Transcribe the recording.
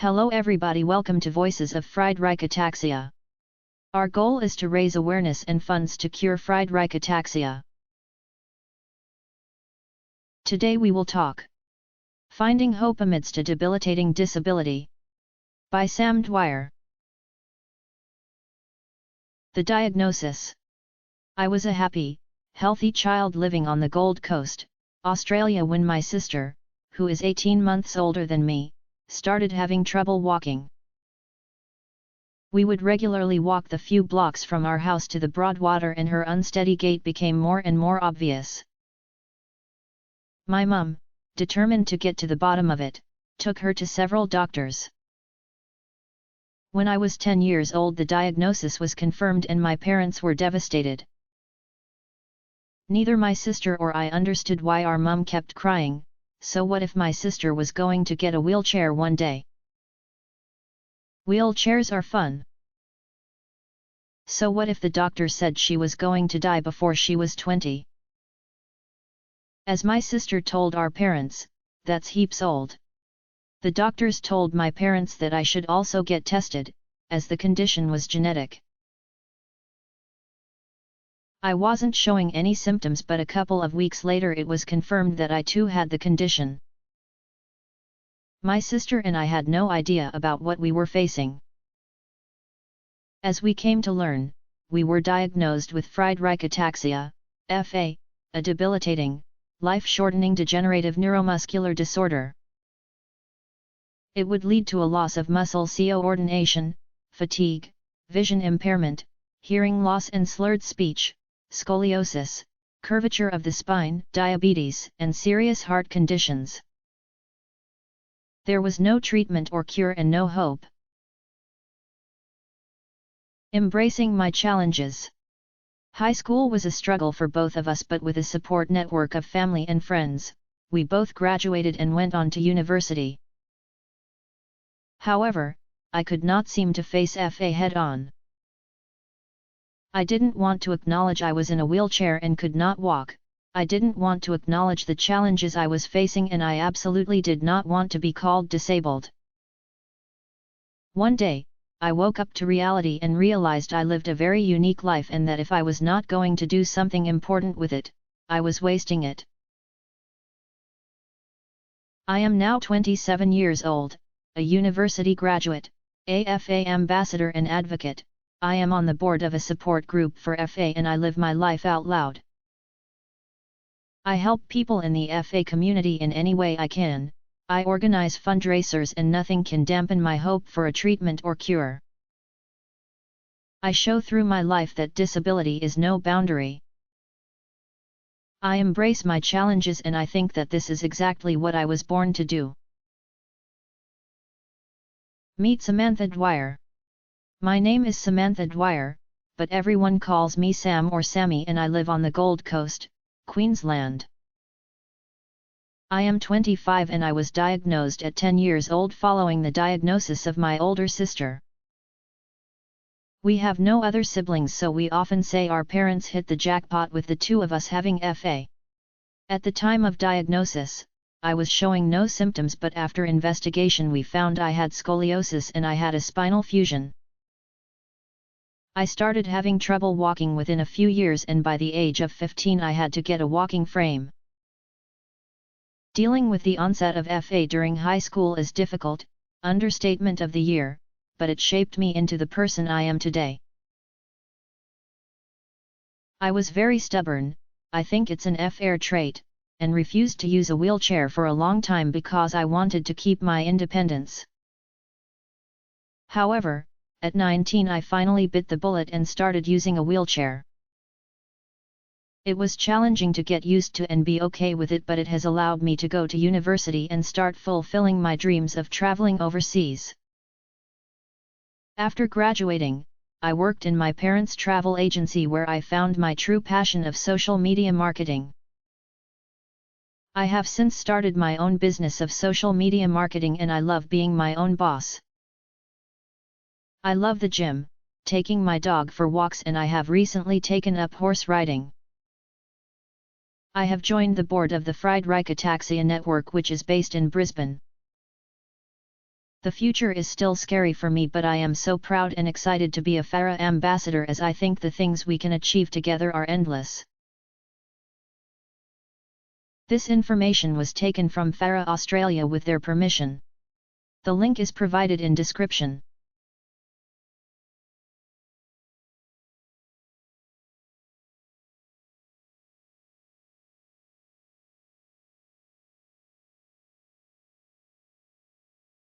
Hello everybody, welcome to Voices of Friedreich Ataxia. Our goal is to raise awareness and funds to cure Friedreich Ataxia. Today we will talk Finding Hope Amidst a Debilitating Disability by Sam Dwyer. The diagnosis. I was a happy, healthy child living on the Gold Coast, Australia when my sister, who is 18 months older than me, started having trouble walking. We would regularly walk the few blocks from our house to the Broadwater and her unsteady gait became more and more obvious. My mum, determined to get to the bottom of it, took her to several doctors. When I was 10 years old the diagnosis was confirmed and my parents were devastated. Neither my sister or I understood why our mum kept crying. So what if my sister was going to get a wheelchair one day? Wheelchairs are fun. So what if the doctor said she was going to die before she was 20? As my sister told our parents, that's heaps old. The doctors told my parents that I should also get tested, as the condition was genetic. I wasn't showing any symptoms, but a couple of weeks later it was confirmed that I too had the condition. My sister and I had no idea about what we were facing. As we came to learn, we were diagnosed with Friedreich Ataxia, FA, a debilitating, life-shortening degenerative neuromuscular disorder. It would lead to a loss of muscle coordination, fatigue, vision impairment, hearing loss and slurred speech, scoliosis, curvature of the spine, diabetes, and serious heart conditions. There was no treatment or cure and no hope. Embracing my challenges. High school was a struggle for both of us, but with a support network of family and friends, we both graduated and went on to university. However, I could not seem to face FA head-on. I didn't want to acknowledge I was in a wheelchair and could not walk. I didn't want to acknowledge the challenges I was facing, and I absolutely did not want to be called disabled. One day, I woke up to reality and realized I lived a very unique life and that if I was not going to do something important with it, I was wasting it. I am now 27 years old, a university graduate, AFA ambassador and advocate. I am on the board of a support group for FA and I live my life out loud. I help people in the FA community in any way I can. I organize fundraisers and nothing can dampen my hope for a treatment or cure. I show through my life that disability is no boundary. I embrace my challenges and I think that this is exactly what I was born to do. Meet Samantha Dwyer. My name is Samantha Dwyer, but everyone calls me Sam or Sammy and I live on the Gold Coast, Queensland. I am 25 and I was diagnosed at 10 years old following the diagnosis of my older sister. We have no other siblings, so we often say our parents hit the jackpot with the two of us having FA. At the time of diagnosis, I was showing no symptoms, but after investigation we found I had scoliosis and I had a spinal fusion. I started having trouble walking within a few years and by the age of 15 I had to get a walking frame. Dealing with the onset of FA during high school is difficult, understatement of the year, but it shaped me into the person I am today. I was very stubborn, I think it's an FA trait, and refused to use a wheelchair for a long time because I wanted to keep my independence. However, at 19 I finally bit the bullet and started using a wheelchair. It was challenging to get used to and be okay with it, but it has allowed me to go to university and start fulfilling my dreams of traveling overseas. After graduating, I worked in my parents' travel agency where I found my true passion of social media marketing. I have since started my own business of social media marketing and I love being my own boss. I love the gym, taking my dog for walks, and I have recently taken up horse riding. I have joined the board of the Friedreich Ataxia network, which is based in Brisbane. The future is still scary for me, but I am so proud and excited to be a fara ambassador, as I think the things we can achieve together are endless. This information was taken from Fara Australia with their permission. The link is provided in description.